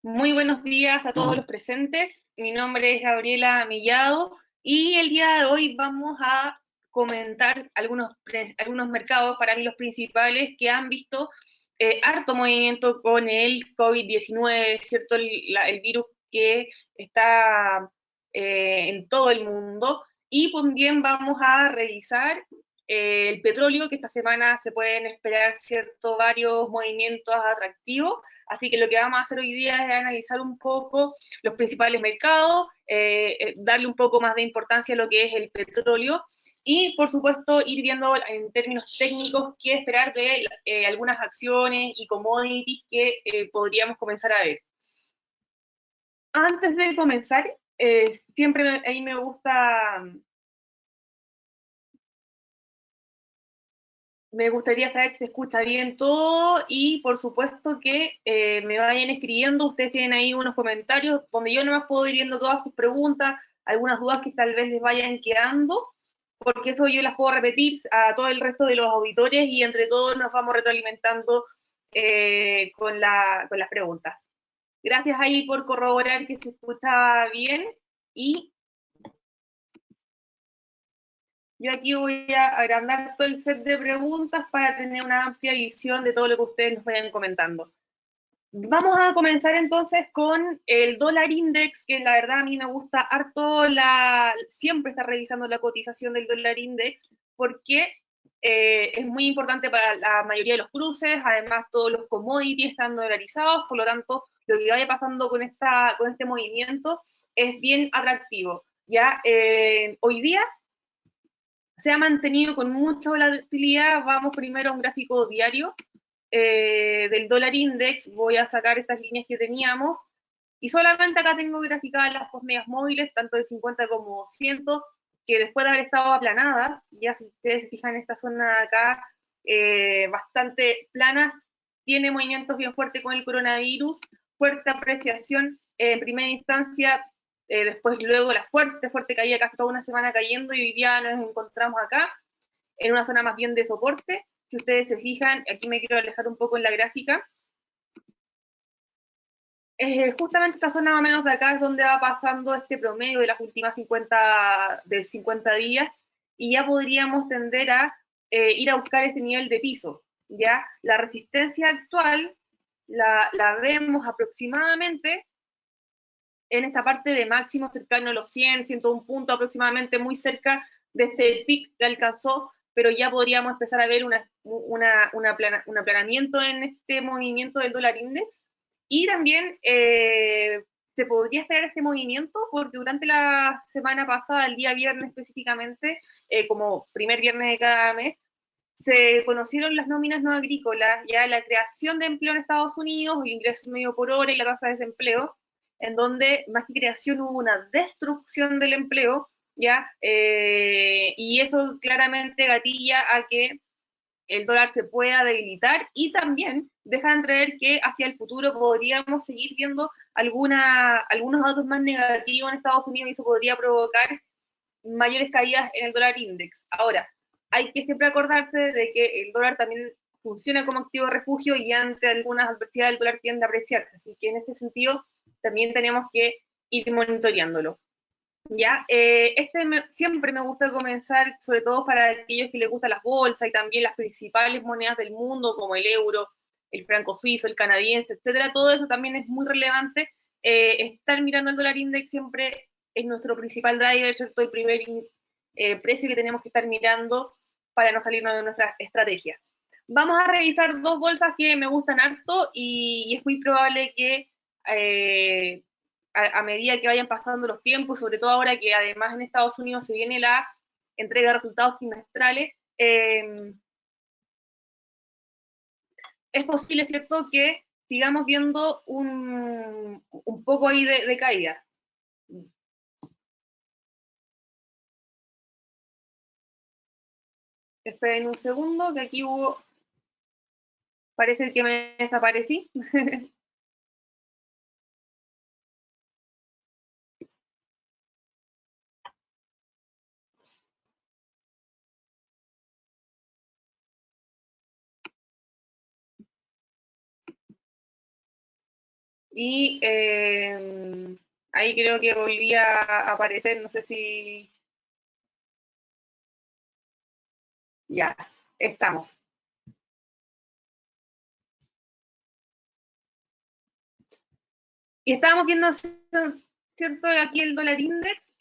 Muy buenos días a todos los presentes. Mi nombre es Gabriela Millado y el día de hoy vamos a comentar algunos mercados, para mí los principales, que han visto harto movimiento con el COVID-19, ¿cierto? El virus que está en todo el mundo. Y también vamos a revisar el petróleo, que esta semana se pueden esperar, ¿cierto? Varios movimientos atractivos. Así que lo que vamos a hacer hoy día es analizar un poco los principales mercados, darle un poco más de importancia a lo que es el petróleo y, por supuesto, ir viendo en términos técnicos qué esperar de algunas acciones y commodities que podríamos comenzar a ver. Antes de comenzar, siempre ahí me gustaría saber si se escucha bien todo y por supuesto que me vayan escribiendo. Ustedes tienen ahí unos comentarios donde yo nomás puedo ir viendo todas sus preguntas, algunas dudas que tal vez les vayan quedando, porque eso yo las puedo repetir a todo el resto de los auditores y entre todos nos vamos retroalimentando con las preguntas. Gracias ahí por corroborar que se escucha bien y yo aquí voy a agrandar todo el set de preguntas para tener una amplia visión de todo lo que ustedes nos vayan comentando. Vamos a comenzar entonces con el dólar index, que la verdad a mí me gusta harto siempre estar revisando la cotización del dólar index, porque es muy importante para la mayoría de los cruces, además todos los commodities están dolarizados, por lo tanto lo que vaya pasando con este movimiento es bien atractivo. Ya hoy día se ha mantenido con mucha volatilidad. Vamos primero a un gráfico diario del dólar index. Voy a sacar estas líneas que teníamos. Y solamente acá tengo graficadas las dos medias móviles, tanto de 50 como 100, que después de haber estado aplanadas, ya si ustedes se fijan en esta zona de acá, bastante planas, tiene movimientos bien fuertes con el coronavirus, fuerte apreciación en primera instancia, después luego la fuerte caída, casi toda una semana cayendo, y hoy día nos encontramos acá en una zona más bien de soporte. Si ustedes se fijan, aquí me quiero alejar un poco en la gráfica, justamente esta zona más o menos de acá es donde va pasando este promedio de las últimas 50 días, y ya podríamos tender a ir a buscar ese nivel de piso. Ya la resistencia actual la vemos aproximadamente en esta parte de máximo cercano a los 100, 101 puntos aproximadamente, muy cerca de este pic que alcanzó, pero ya podríamos empezar a ver un aplanamiento en este movimiento del dólar index. Y también se podría esperar este movimiento porque durante la semana pasada, el día viernes específicamente, como primer viernes de cada mes, se conocieron las nóminas no agrícolas, ya la creación de empleo en Estados Unidos, el ingreso medio por hora y la tasa de desempleo, en donde más que creación hubo una destrucción del empleo, ya, y eso claramente gatilla a que el dólar se pueda debilitar y también deja entrever que hacia el futuro podríamos seguir viendo algunos datos más negativos en Estados Unidos y eso podría provocar mayores caídas en el dólar index. Ahora, hay que siempre acordarse de que el dólar también funciona como activo de refugio y ante algunas adversidades el dólar tiende a apreciarse. Así que en ese sentido también tenemos que ir monitoreándolo. Ya, siempre me gusta comenzar, sobre todo para aquellos que les gustan las bolsas y también las principales monedas del mundo, como el euro, el franco suizo, el canadiense, etcétera. Todo eso también es muy relevante. Estar mirando el dólar index siempre es nuestro principal driver, ¿cierto? El primer precio que tenemos que estar mirando para no salirnos de nuestras estrategias. Vamos a revisar dos bolsas que me gustan harto y es muy probable que eh, a medida que vayan pasando los tiempos, sobre todo ahora que además en Estados Unidos se viene la entrega de resultados trimestrales, es posible, ¿cierto?, que sigamos viendo un poco ahí de caída. Esperen un segundo, que aquí parece que me desaparecí. Y ahí creo que volvía a aparecer, no sé si... Ya, estamos. Y estábamos viendo, ¿cierto? Aquí el dólar index.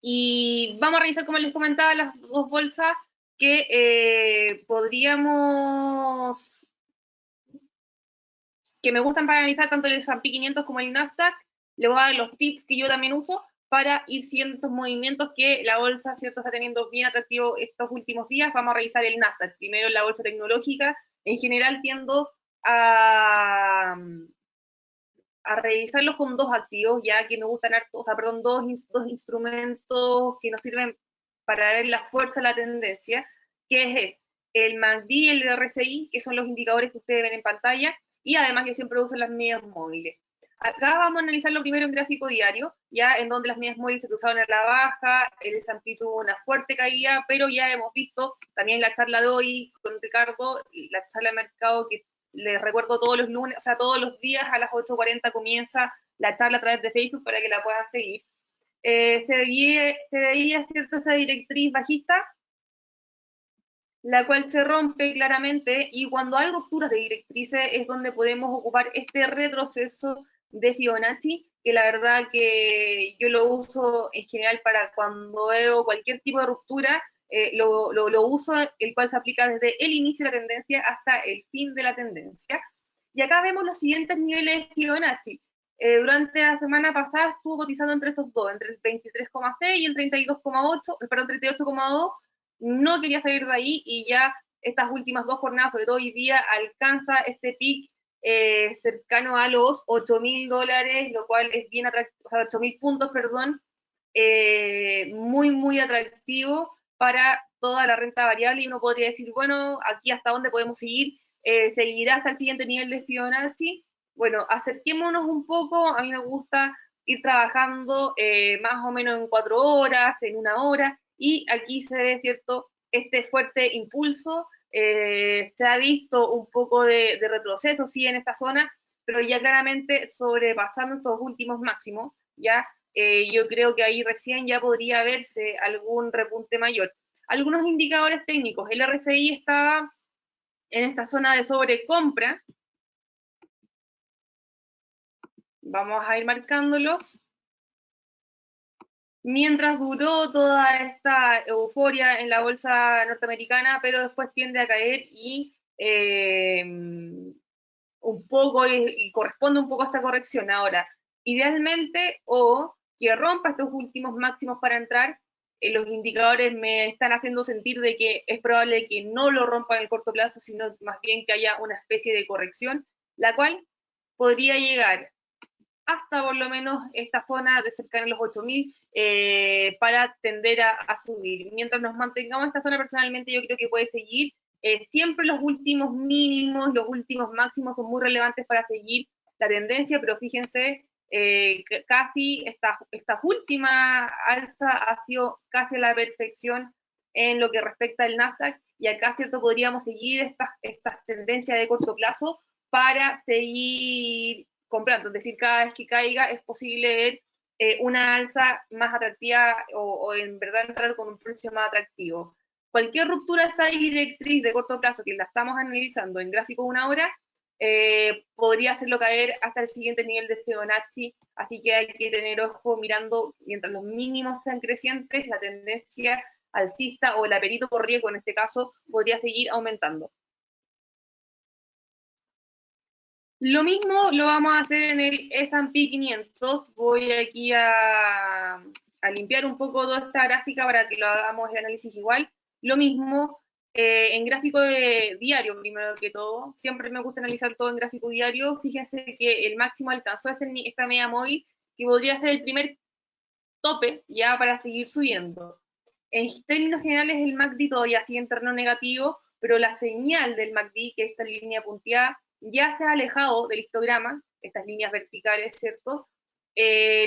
Y vamos a revisar, como les comentaba, las dos bolsas que podríamos, que me gustan para analizar tanto el S&P 500 como el Nasdaq. Les voy a dar los tips que yo también uso para ir siguiendo estos movimientos que la bolsa, ¿cierto?, está teniendo bien atractivo estos últimos días. Vamos a revisar el Nasdaq. Primero la bolsa tecnológica. En general tiendo a revisarlos con dos activos, ya que me gustan harto, o sea, perdón, dos instrumentos que nos sirven para ver la fuerza de la tendencia, que es el MACD y el RSI, que son los indicadores que ustedes ven en pantalla, y además yo siempre uso las medias móviles. Acá vamos a analizarlo primero en gráfico diario, ya en donde las medias móviles se cruzaron a la baja, el S&P tuvo una fuerte caída, pero ya hemos visto también la charla de hoy con Ricardo, la charla de mercado que les recuerdo todos los lunes, o sea, todos los días a las 8:40 comienza la charla a través de Facebook para que la puedan seguir. Se veía, ¿cierto?, esta directriz bajista, la cual se rompe claramente, y cuando hay rupturas de directrices es donde podemos ocupar este retroceso de Fibonacci, que la verdad que yo lo uso en general para cuando veo cualquier tipo de ruptura, lo uso, el cual se aplica desde el inicio de la tendencia hasta el fin de la tendencia. Y acá vemos los siguientes niveles de Fibonacci. Durante la semana pasada estuvo cotizando entre estos dos, entre el 23,6 y el 32,8, perdón, 38,2. No quería salir de ahí, y ya estas últimas dos jornadas, sobre todo hoy día, alcanza este pic cercano a los $8.000, lo cual es bien atractivo, o sea, 8.000 puntos, perdón, muy, muy atractivo para toda la renta variable, y uno podría decir, bueno, aquí hasta dónde podemos seguir, seguirá hasta el siguiente nivel de Fibonacci. Bueno, acerquémonos un poco, a mí me gusta ir trabajando más o menos en 4 horas, en 1 hora, y aquí se ve, ¿cierto?, este fuerte impulso. Se ha visto un poco de retroceso, sí, en esta zona, pero ya claramente sobrepasando estos últimos máximos, ya yo creo que ahí recién ya podría verse algún repunte mayor. Algunos indicadores técnicos, el RSI está en esta zona de sobrecompra, vamos a ir marcándolos. Mientras duró toda esta euforia en la bolsa norteamericana, pero después tiende a caer y un poco, y corresponde un poco a esta corrección. Ahora, idealmente, o que rompa estos últimos máximos para entrar, los indicadores me están haciendo sentir de que es probable que no lo rompa en el corto plazo, sino más bien que haya una especie de corrección, la cual podría llegar hasta por lo menos esta zona de cerca de los 8.000 para tender a subir. Mientras nos mantengamos en esta zona, personalmente yo creo que puede seguir. Siempre los últimos mínimos, los últimos máximos son muy relevantes para seguir la tendencia, pero fíjense, casi esta última alza ha sido casi a la perfección en lo que respecta al Nasdaq, y acá, cierto, podríamos seguir estas tendencias de corto plazo para seguir comprando, es decir, cada vez que caiga es posible ver una alza más atractiva, o en verdad entrar con un precio más atractivo. Cualquier ruptura de esta directriz de corto plazo que la estamos analizando en gráfico de 1 hora podría hacerlo caer hasta el siguiente nivel de Fibonacci, así que hay que tener ojo mirando mientras los mínimos sean crecientes, la tendencia alcista o el apetito por riesgo en este caso podría seguir aumentando. Lo mismo lo vamos a hacer en el S&P 500. Voy aquí a limpiar un poco toda esta gráfica para que lo hagamos el análisis igual. Lo mismo en gráfico de diario, primero que todo. Siempre me gusta analizar todo en gráfico diario. Fíjense que el máximo alcanzó esta media móvil, que podría ser el primer tope ya para seguir subiendo. En términos generales, el MACD todavía sigue en terreno negativo, pero la señal del MACD, que es esta línea punteada, ya se ha alejado del histograma, estas líneas verticales, ¿cierto?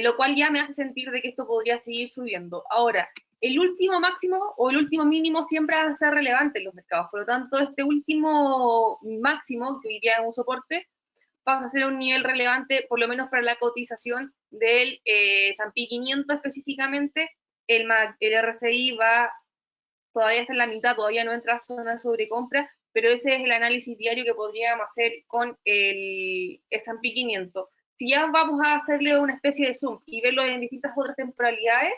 Lo cual ya me hace sentir de que esto podría seguir subiendo. Ahora, el último máximo o el último mínimo siempre va a ser relevante en los mercados. Por lo tanto, este último máximo, que hoy día es un soporte, pasa a ser un nivel relevante, por lo menos para la cotización del S&P 500 específicamente. El RSI todavía está en la mitad, todavía no entra a zona sobrecompra, pero ese es el análisis diario que podríamos hacer con el S&P 500. Si ya vamos a hacerle una especie de zoom y verlo en distintas otras temporalidades,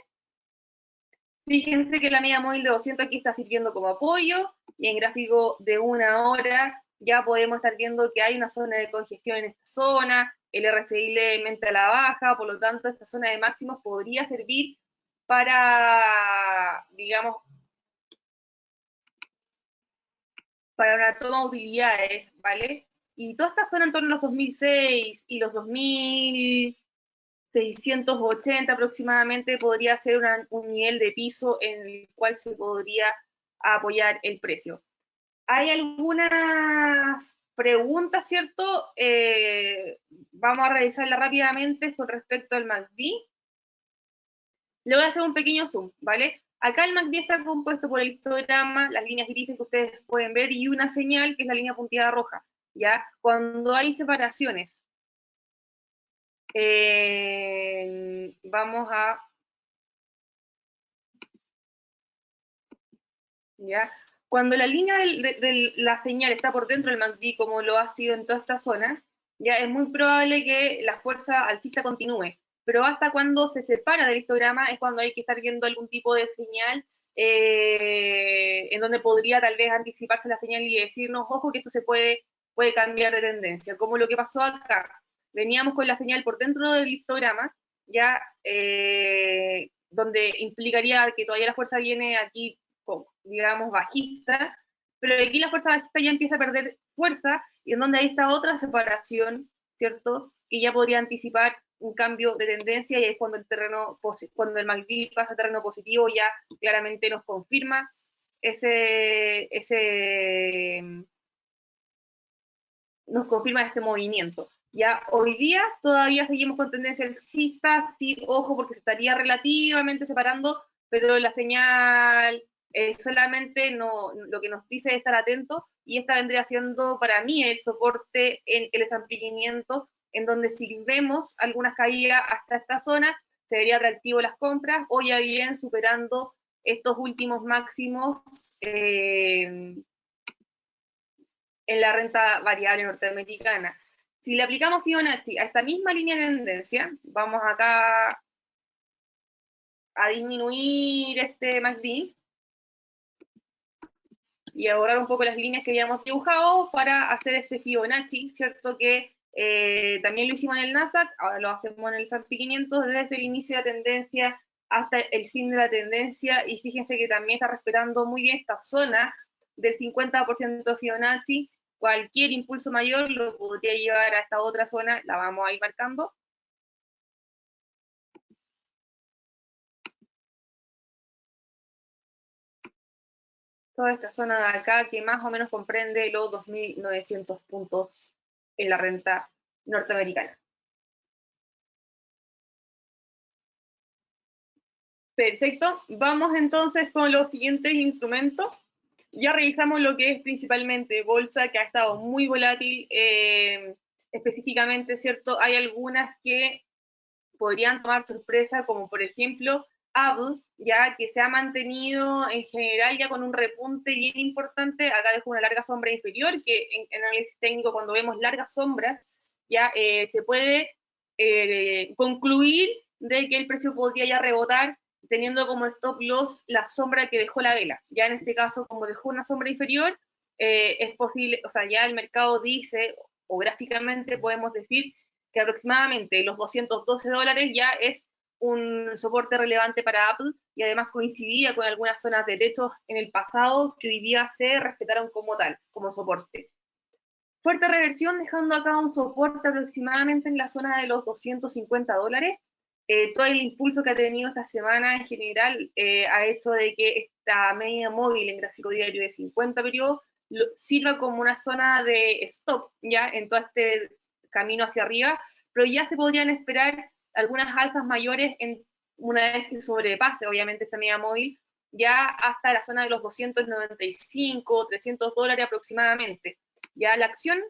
fíjense que la media móvil de 200 aquí está sirviendo como apoyo, y en gráfico de 1 hora ya podemos estar viendo que hay una zona de congestión en esta zona, el RSI levemente a la baja, por lo tanto esta zona de máximos podría servir para, digamos, para una toma de utilidades, ¿vale? Y toda esta zona en torno a los 2006 y los 2680 aproximadamente podría ser un nivel de piso en el cual se podría apoyar el precio. Hay algunas preguntas, ¿cierto? Vamos a revisarlas rápidamente con respecto al MACD. Le voy a hacer un pequeño zoom, ¿vale? Acá el MACD está compuesto por el histograma, las líneas grises que ustedes pueden ver, y una señal que es la línea punteada roja, ¿ya? Cuando hay separaciones, vamos a, ¿ya? Cuando la línea de la señal está por dentro del MACD, como lo ha sido en toda esta zona, ya es muy probable que la fuerza alcista continúe, pero hasta cuando se separa del histograma es cuando hay que estar viendo algún tipo de señal en donde podría tal vez anticiparse la señal y decirnos, ojo, que esto puede cambiar de tendencia, como lo que pasó acá. Veníamos con la señal por dentro del histograma, ya donde implicaría que todavía la fuerza viene aquí, digamos, bajista, pero aquí la fuerza bajista ya empieza a perder fuerza, y en donde ahí está otra separación, ¿cierto? Que ya podría anticipar un cambio de tendencia, y es cuando cuando el MACD pasa a terreno positivo, ya claramente nos confirma ese nos confirma ese movimiento. Ya hoy día todavía seguimos con tendencia alcista, sí, ojo, porque se estaría relativamente separando, pero la señal solamente lo que nos dice es estar atento, y esta vendría siendo para mí el soporte en el S&P 500, en donde si vemos algunas caídas hasta esta zona, se vería atractivo las compras, o ya bien superando estos últimos máximos en la renta variable norteamericana. Si le aplicamos Fibonacci a esta misma línea de tendencia, vamos acá a disminuir este MACD y a borrar un poco las líneas que habíamos dibujado para hacer este Fibonacci, ¿cierto? Que también lo hicimos en el Nasdaq, ahora lo hacemos en el S&P 500 desde el inicio de la tendencia hasta el fin de la tendencia, y fíjense que también está respetando muy bien esta zona del 50% Fibonacci. Cualquier impulso mayor lo podría llevar a esta otra zona, la vamos a ir marcando. Toda esta zona de acá que más o menos comprende los 2.900 puntos en la renta norteamericana. Perfecto, vamos entonces con los siguientes instrumentos. Ya revisamos lo que es principalmente bolsa, que ha estado muy volátil, específicamente, ¿cierto? Hay algunas que podrían tomar sorpresa, como por ejemplo Apple, ya que se ha mantenido en general ya con un repunte bien importante. Acá dejo una larga sombra inferior, que en análisis técnico, cuando vemos largas sombras, ya se puede concluir de que el precio podría ya rebotar, teniendo como stop loss la sombra que dejó la vela. Ya en este caso, como dejó una sombra inferior, es posible, o sea, ya el mercado dice, o gráficamente podemos decir, que aproximadamente los $212 ya es un soporte relevante para Apple, y además coincidía con algunas zonas de techo en el pasado que hoy día se respetaron como tal, como soporte. Fuerte reversión, dejando acá un soporte aproximadamente en la zona de los $250. Todo el impulso que ha tenido esta semana en general ha hecho de que esta media móvil en gráfico diario de 50 periodos sirva como una zona de stop ya en todo este camino hacia arriba, pero ya se podrían esperar algunas alzas mayores una vez que sobrepase, obviamente, esta media móvil, ya hasta la zona de los 295, $300 aproximadamente. Ya la acción,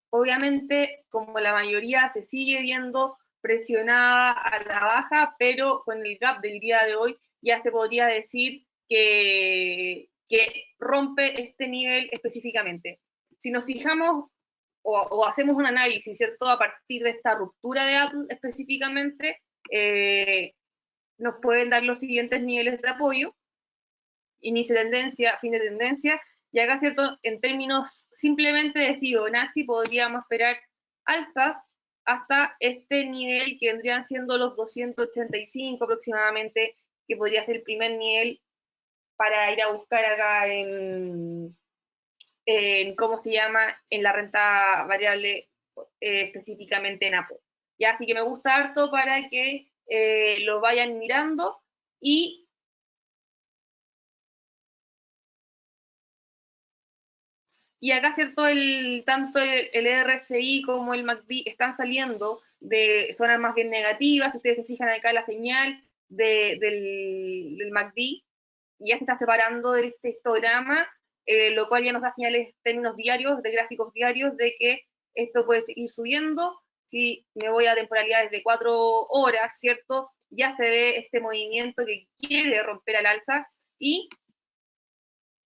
obviamente, como la mayoría, se sigue viendo presionada a la baja, pero con el gap del día de hoy ya se podría decir que rompe este nivel específicamente. Si nos fijamos o hacemos un análisis, ¿cierto? A partir de esta ruptura de Apple específicamente, nos pueden dar los siguientes niveles de apoyo: inicio de tendencia, fin de tendencia, y acá, ¿cierto? En términos simplemente de Fibonacci, podríamos esperar alzas hasta este nivel que vendrían siendo los 285 aproximadamente, que podría ser el primer nivel para ir a buscar acá ¿cómo se llama? En la renta variable, específicamente en Apple. Ya, así que me gusta harto para que lo vayan mirando. Y acá, ¿cierto? Tanto el RSI como el MACD están saliendo de zonas más bien negativas. Si ustedes se fijan acá, la señal del MACD ya se está separando de este histograma, lo cual ya nos da señales en términos diarios, de gráficos diarios, de que esto puede ir subiendo. Si me voy a temporalidades de 4 horas, ¿cierto? Ya se ve este movimiento que quiere romper al alza, y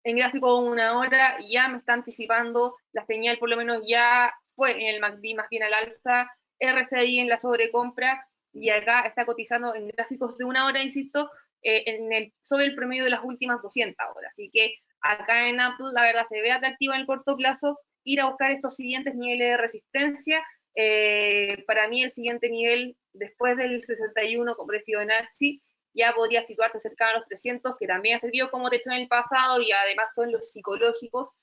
en gráfico de 1 hora ya me está anticipando la señal, por lo menos ya fue en el MACD más bien al alza, RSI en la sobrecompra, y acá está cotizando en gráficos de 1 hora, insisto, sobre el promedio de las últimas 200 horas. Así que acá en Apple, la verdad, se ve atractivo en el corto plazo ir a buscar estos siguientes niveles de resistencia. Para mí, el siguiente nivel, después del 61 de Fibonacci, ya podría situarse cerca de los 300, que también ha servido como techo en el pasado, y además son los psicológicos,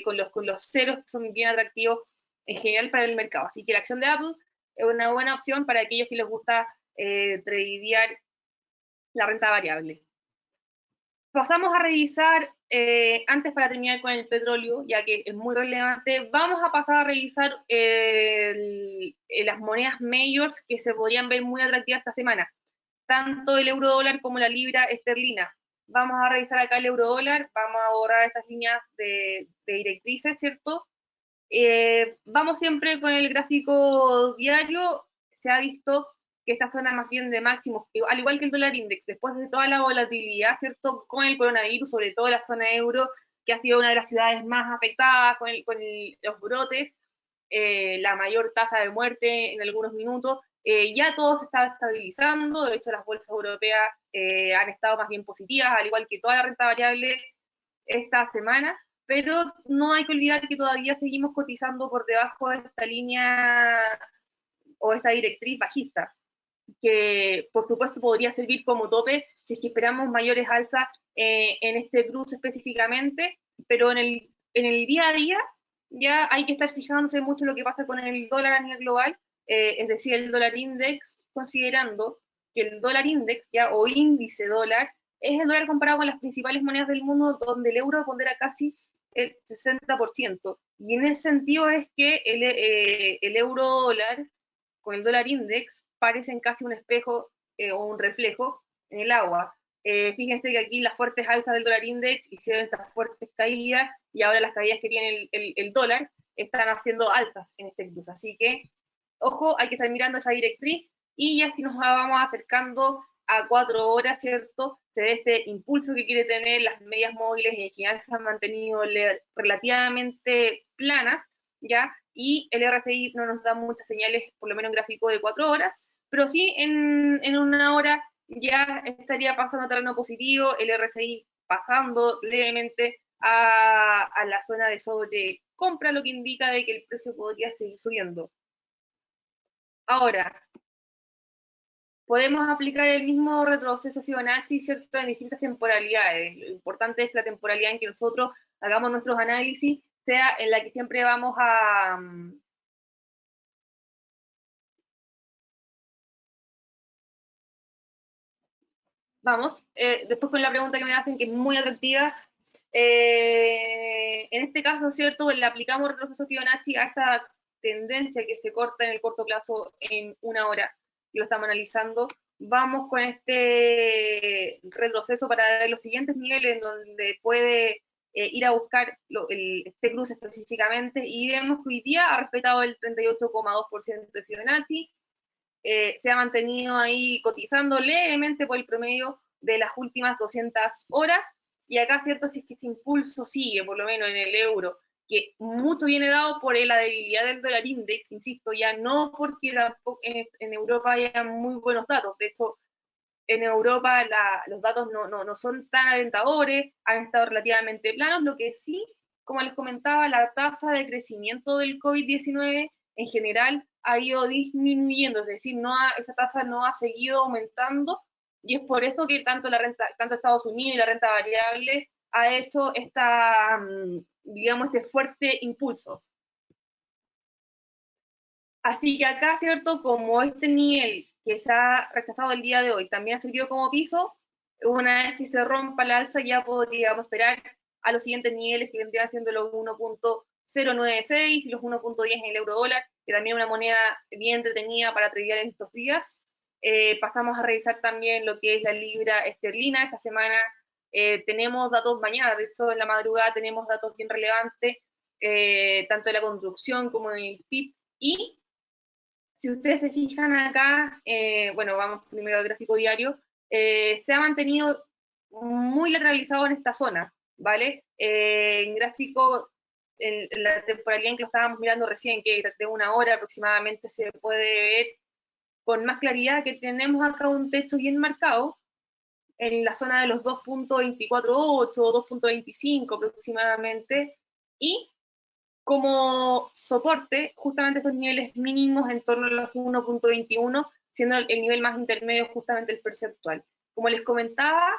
con los ceros, que son bien atractivos en general para el mercado. Así que la acción de Apple es una buena opción para aquellos que les gusta tradear la renta variable. Pasamos a revisar, antes, para terminar con el petróleo, ya que es muy relevante, vamos a pasar a revisar las monedas majors que se podrían ver muy atractivas esta semana, tanto el euro dólar como la libra esterlina. Vamos a revisar acá el euro dólar, vamos a borrar estas líneas de directrices, ¿cierto? Vamos siempre con el gráfico diario. Se ha visto que esta zona más bien de máximos, al igual que el dólar index, después de toda la volatilidad, ¿cierto? Con el coronavirus, sobre todo la zona euro, que ha sido una de las ciudades más afectadas los brotes, la mayor tasa de muerte en algunos minutos, ya todo se está estabilizando. De hecho, las bolsas europeas han estado más bien positivas, al igual que toda la renta variable esta semana, pero no hay que olvidar que todavía seguimos cotizando por debajo de esta línea o esta directriz bajista, que por supuesto podría servir como tope si es que esperamos mayores alzas en este cruce específicamente, pero en el día a día ya hay que estar fijándose mucho en lo que pasa con el dólar a nivel global, es decir, el dólar index, considerando que el dólar index ya, o índice dólar, es el dólar comparado con las principales monedas del mundo, donde el euro pondera casi el 60%. Y en ese sentido es que el euro dólar con el dólar index parecen casi un espejo, o un reflejo en el agua. Fíjense que aquí las fuertes alzas del dólar index hicieron estas fuertes caídas, y ahora las caídas que tiene el dólar están haciendo alzas en este cruce. Así que, ojo, hay que estar mirando esa directriz, y ya si nos vamos acercando a 4 horas, ¿cierto? Se ve este impulso que quiere tener las medias móviles, y en general se han mantenido relativamente planas, ¿ya? Y el RSI no nos da muchas señales, por lo menos en gráfico de 4 horas, pero sí en 1 hora ya estaría pasando a terreno positivo, el RSI pasando levemente a la zona de sobrecompra, lo que indica de que el precio podría seguir subiendo. Ahora, podemos aplicar el mismo retroceso Fibonacci, ¿cierto?, en distintas temporalidades. Lo importante es que la temporalidad en que nosotros hagamos nuestros análisis sea en la que siempre vamos a, después con la pregunta que me hacen, que es muy atractiva. En este caso, ¿cierto?, le aplicamos el proceso Fibonacci a esta tendencia que se corta en el corto plazo en 1 hora, y lo estamos analizando vamos con este retroceso para ver los siguientes niveles en donde puede ir a buscar este cruce específicamente, y vemos que hoy día ha respetado el 38,2% de Fibonacci, se ha mantenido ahí cotizando levemente por el promedio de las últimas 200 horas, y acá, cierto, si es que este impulso sigue, por lo menos en el euro, que mucho viene dado por la debilidad del dólar index, insisto, ya no porque tampoco en Europa haya muy buenos datos, de hecho, en Europa los datos no son tan alentadores, han estado relativamente planos, lo que sí, como les comentaba, la tasa de crecimiento del COVID-19 en general ha ido disminuyendo, es decir, esa tasa no ha seguido aumentando, y es por eso que tanto Estados Unidos y la renta variable ha hecho digamos, este fuerte impulso. Así que acá, ¿cierto? Como este nivel que se ha rechazado el día de hoy también ha servido como piso, una vez que se rompa la alza ya podríamos esperar a los siguientes niveles, que vendrían siendo los 1,096 y los 1,10 en el euro dólar, que también es una moneda bien entretenida para tradear en estos días. Pasamos a revisar también lo que es la libra esterlina. Esta semana tenemos datos mañana, de hecho en la madrugada tenemos datos bien relevantes, tanto de la construcción como del PIB, y si ustedes se fijan acá, bueno, vamos primero al gráfico diario, se ha mantenido muy lateralizado en esta zona, ¿vale? En gráfico, en la temporalidad en que lo estábamos mirando recién, que de una hora aproximadamente, se puede ver con más claridad que tenemos acá un techo bien marcado en la zona de los 2,248, 2,25 aproximadamente, y como soporte justamente estos niveles mínimos en torno a los 1,21, siendo el nivel más intermedio justamente el perceptual. Como les comentaba,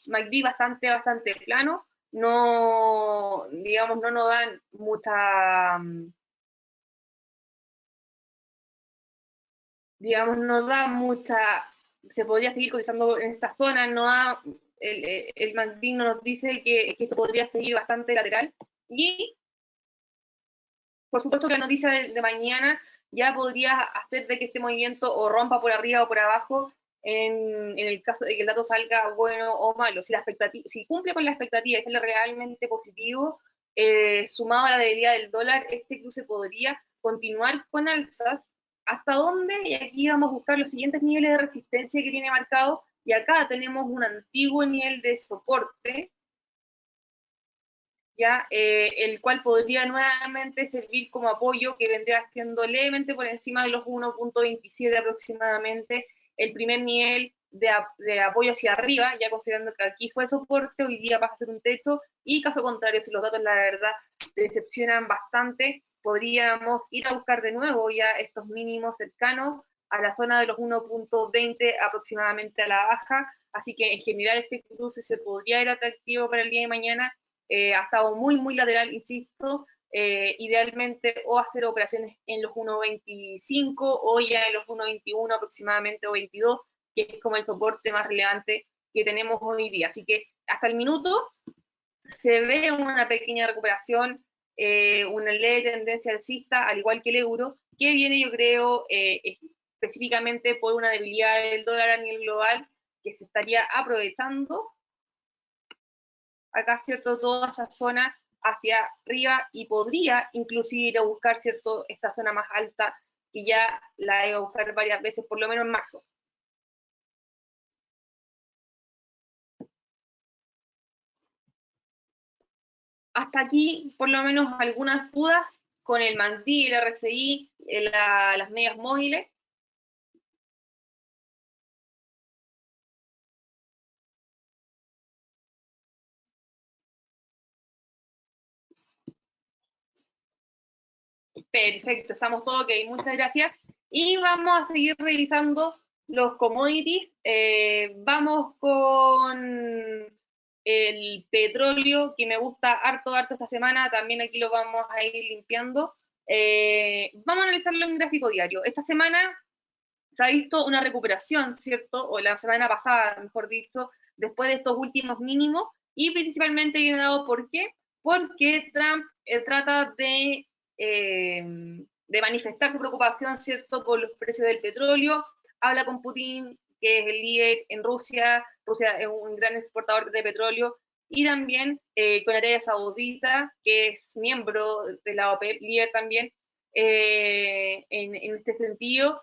MACD bastante plano, no, digamos, no nos dan mucha, digamos, no da mucha, se podría seguir cotizando en esta zona, no da, el MACD nos dice que esto podría seguir bastante lateral, y por supuesto que la noticia de mañana ya podría hacer de que este movimiento o rompa por arriba o por abajo en el caso de que el dato salga bueno o malo. Si cumple con la expectativa y sale realmente positivo, sumado a la debilidad del dólar, este cruce podría continuar con alzas. ¿Hasta dónde? Y aquí vamos a buscar los siguientes niveles de resistencia que tiene marcado, y acá tenemos un antiguo nivel de soporte, ¿ya? El cual podría nuevamente servir como apoyo, que vendría siendo levemente por encima de los 1,27 aproximadamente, el primer nivel de apoyo hacia arriba, ya considerando que aquí fue soporte, hoy día pasa a ser un techo, y caso contrario, si los datos la verdad decepcionan bastante, podríamos ir a buscar de nuevo ya estos mínimos cercanos a la zona de los 1,20 aproximadamente a la baja, así que en general este cruce se podría ir atractivo para el día de mañana. Ha estado muy lateral, insisto, idealmente o hacer operaciones en los 1,25 o ya en los 1,21 aproximadamente o 22, que es como el soporte más relevante que tenemos hoy día. Así que hasta el minuto se ve una pequeña recuperación, una leve tendencia alcista, al igual que el euro, que viene, yo creo, específicamente por una debilidad del dólar a nivel global que se estaría aprovechando acá, ¿cierto? Toda esa zona hacia arriba, y podría inclusive ir a buscar, ¿cierto? Esta zona más alta, y ya la he ido a buscar varias veces, por lo menos en marzo. Hasta aquí, por lo menos, algunas dudas con el MACD, el RSI, las medias móviles. Perfecto, estamos todos ok, muchas gracias. Y vamos a seguir revisando los commodities. Vamos con el petróleo, que me gusta harto esta semana. También aquí lo vamos a ir limpiando. Vamos a analizarlo en gráfico diario. Esta semana se ha visto una recuperación, ¿cierto? O la semana pasada, mejor dicho, después de estos últimos mínimos, y principalmente viene dado ¿por qué? Porque Trump trata de manifestar su preocupación, ¿cierto?, por los precios del petróleo, habla con Putin que es el líder en Rusia. Rusia es un gran exportador de petróleo, y también con Arabia Saudita, que es miembro de la OPEP, líder también en este sentido.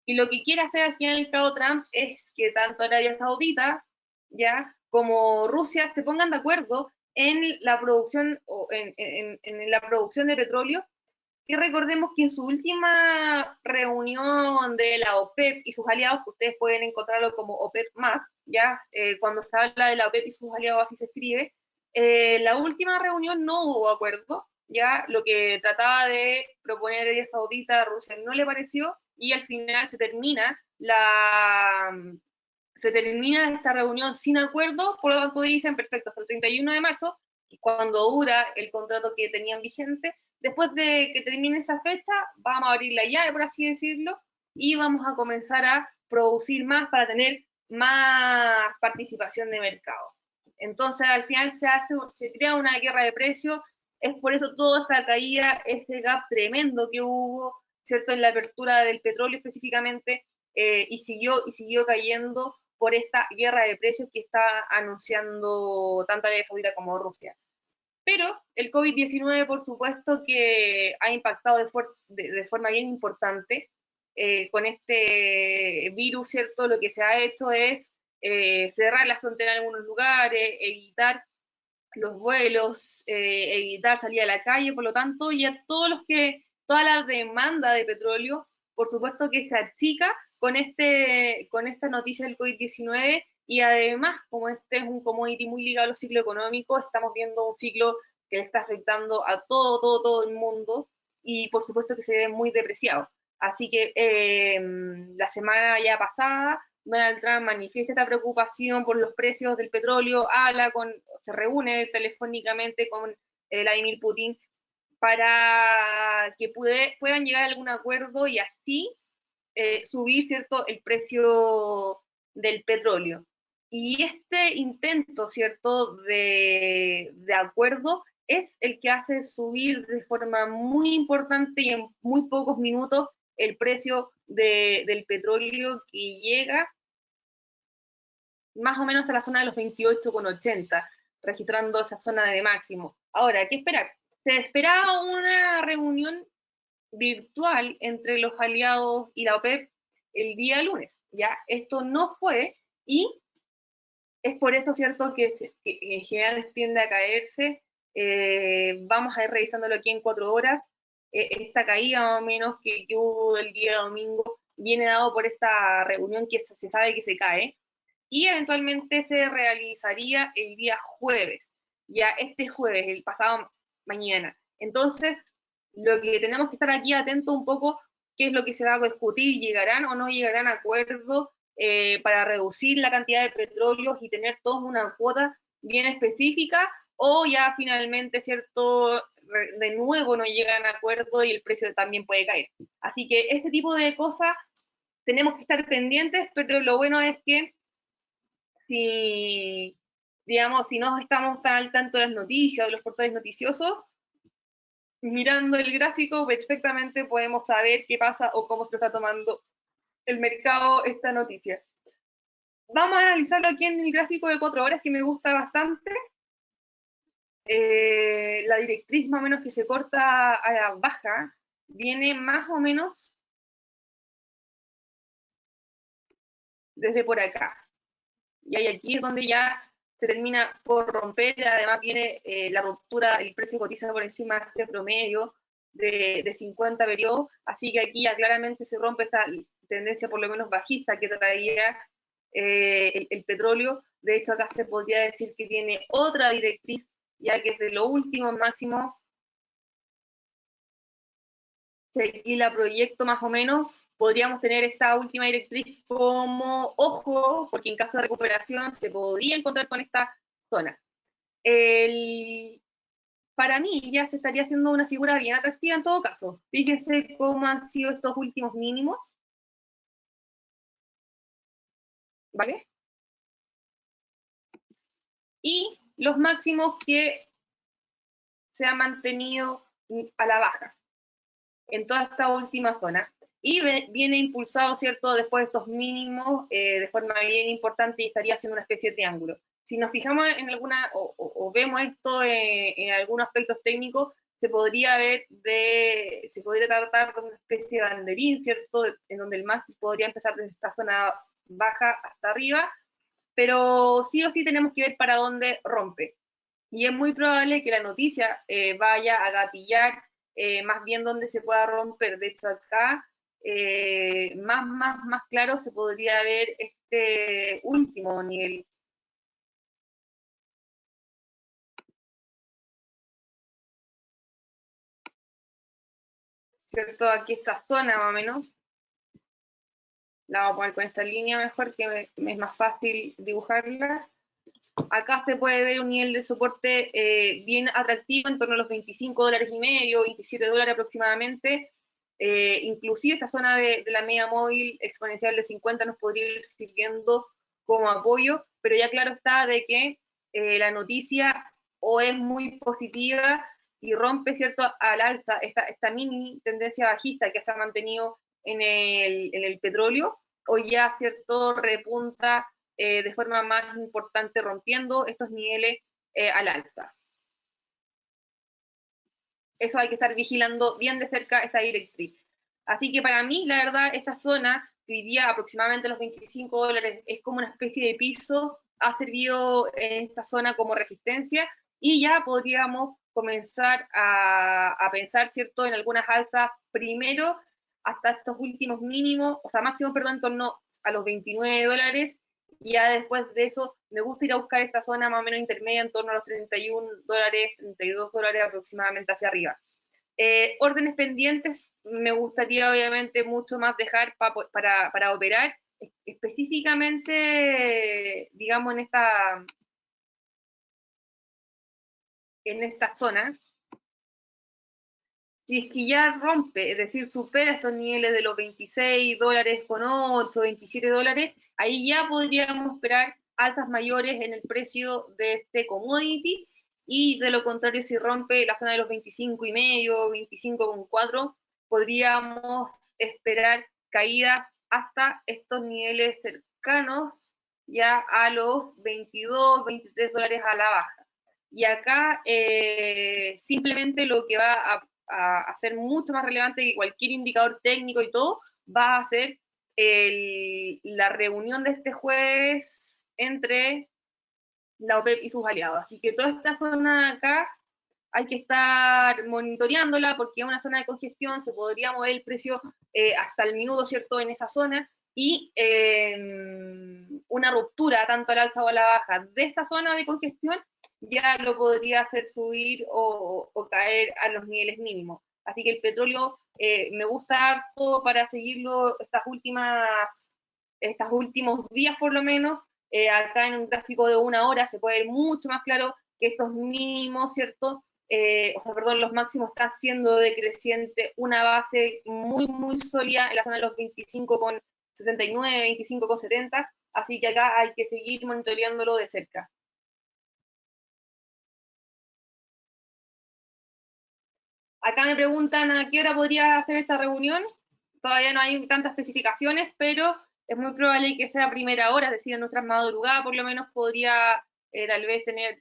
Y lo que quiere hacer al final el cabo Trump es que tanto Arabia Saudita ya como Rusia se pongan de acuerdo en la producción o en la producción de petróleo. Y recordemos que en su última reunión de la OPEP y sus aliados, que ustedes pueden encontrarlo como OPEP más, ya cuando se habla de la OPEP y sus aliados así se escribe, la última reunión no hubo acuerdo, ya lo que trataba de proponer Arabia Saudita a Rusia no le pareció, y al final se termina esta reunión sin acuerdo. Por lo tanto dicen, perfecto, hasta el 31 de marzo, cuando dura el contrato que tenían vigente. Después de que termine esa fecha, vamos a abrir la llave, por así decirlo, y vamos a comenzar a producir más para tener más participación de mercado. Entonces, al final se crea una guerra de precios. Es por eso toda esta caída, ese gap tremendo que hubo, ¿cierto?, en la apertura del petróleo específicamente, y siguió cayendo por esta guerra de precios que está anunciando tanto Arabia Saudita como Rusia. Pero el COVID-19, por supuesto, que ha impactado de forma bien importante. Con este virus, ¿cierto? Lo que se ha hecho es cerrar las fronteras en algunos lugares, evitar los vuelos, evitar salir a la calle. Por lo tanto, ya toda la demanda de petróleo, por supuesto que se achica con esta noticia del COVID-19. Y además, como este es un commodity muy ligado al ciclo económico, estamos viendo un ciclo que le está afectando a todo el mundo, y por supuesto que se ve muy depreciado. Así que la semana ya pasada, Donald Trump manifiesta esta preocupación por los precios del petróleo, se reúne telefónicamente con Vladimir Putin para que puedan llegar a algún acuerdo y así subir, ¿cierto?, el precio del petróleo. Y este intento, ¿cierto?, de acuerdo es el que hace subir de forma muy importante y en muy pocos minutos el precio del petróleo, que llega más o menos a la zona de los 28,80, registrando esa zona de máximo. Ahora, ¿qué esperar? Se esperaba una reunión virtual entre los aliados y la OPEP el día lunes. Ya esto no fue, y es por eso, ¿cierto?, que en general tiende a caerse. Vamos a ir revisándolo aquí en 4 horas. Esta caída más o menos que hubo el día domingo viene dado por esta reunión que se sabe que se cae, y eventualmente se realizaría el día jueves, ya este jueves, el pasado mañana. Entonces, lo que tenemos que estar aquí atentos un poco, qué es lo que se va a discutir, llegarán o no llegarán a acuerdos para reducir la cantidad de petróleo y tener todos una cuota bien específica, o ya finalmente, ¿cierto?, de nuevo no llegan a acuerdo y el precio también puede caer. Así que ese tipo de cosas tenemos que estar pendientes, pero lo bueno es que si, digamos, si no estamos tan al tanto de las noticias, de los portales noticiosos, mirando el gráfico perfectamente podemos saber qué pasa o cómo se está tomando el mercado esta noticia. Vamos a analizarlo aquí en el gráfico de 4 horas, que me gusta bastante. La directriz más o menos que se corta a la baja viene más o menos desde por acá. Y aquí es donde ya se termina por romper. Además viene la ruptura, el precio cotiza por encima de este promedio de 50 periodos, así que aquí ya claramente se rompe esta tendencia por lo menos bajista que traía el petróleo. De hecho, acá se podría decir que tiene otra directriz, ya que de lo último máximo, si aquí la proyecto más o menos, podríamos tener esta última directriz como ojo, porque en caso de recuperación se podría encontrar con esta zona. Para mí ya se estaría haciendo una figura bien atractiva en todo caso. Fíjense cómo han sido estos últimos mínimos, ¿vale? Y los máximos que se han mantenido a la baja en toda esta última zona. y viene impulsado, ¿cierto?, después de estos mínimos de forma bien importante y estaría haciendo una especie de triángulo. Si nos fijamos en alguna, o vemos esto en algunos aspectos técnicos, se podría se podría tratar de una especie de banderín, ¿cierto?, en donde el máximo podría empezar desde esta zona baja hasta arriba, pero sí o sí tenemos que ver para dónde rompe. Y es muy probable que la noticia vaya a gatillar más bien donde se pueda romper. De hecho, acá más claro se podría ver este último nivel. ¿Cierto? Aquí esta zona más o menos. La vamos a poner con esta línea mejor, que me es más fácil dibujarla. Acá se puede ver un nivel de soporte bien atractivo, en torno a los $25.50, $27 aproximadamente. Inclusive esta zona de la media móvil exponencial de 50 nos podría ir sirviendo como apoyo, pero ya claro está de que la noticia o es muy positiva y rompe, ¿cierto?, al alza esta mini tendencia bajista que se ha mantenido en el petróleo, o ya, ¿cierto?, repunta de forma más importante rompiendo estos niveles al alza. Eso hay que estar vigilando bien de cerca esta directriz. Así que para mí, la verdad, esta zona, que hoy día aproximadamente los $25, es como una especie de piso, ha servido en esta zona como resistencia y ya podríamos comenzar a pensar, ¿cierto?, en algunas alzas primero hasta estos últimos mínimos, o sea, máximo, perdón, en torno a los $29, y ya después de eso me gusta ir a buscar esta zona más o menos intermedia en torno a los $31, $32 aproximadamente hacia arriba. Órdenes pendientes me gustaría obviamente mucho más dejar para operar, específicamente, digamos, en esta zona. Si es que ya rompe, es decir, supera estos niveles de los $26.8, $27, ahí ya podríamos esperar alzas mayores en el precio de este commodity, y de lo contrario, si rompe la zona de los 25.5, 25,4, podríamos esperar caídas hasta estos niveles cercanos ya a los $22, $23 a la baja. Y acá simplemente lo que va a ser mucho más relevante que cualquier indicador técnico y todo, va a ser la reunión de este jueves entre la OPEP y sus aliados. Así que toda esta zona acá hay que estar monitoreándola porque es una zona de congestión, se podría mover el precio hasta el minuto, ¿cierto?, en esa zona, y una ruptura tanto al alza o a la baja de esa zona de congestión ya lo podría hacer subir o caer a los niveles mínimos. Así que el petróleo me gusta harto para seguirlo estos últimos días por lo menos. Acá en un gráfico de 1 hora se puede ver mucho más claro que estos mínimos, ¿cierto? O sea, perdón, los máximos están siendo decreciente, una base muy sólida en la zona de los 25,69, 25,70, así que acá hay que seguir monitoreándolo de cerca. Acá me preguntan a qué hora podría hacer esta reunión. Todavía no hay tantas especificaciones, pero es muy probable que sea a primera hora, es decir, en nuestra madrugada por lo menos podría tal vez tener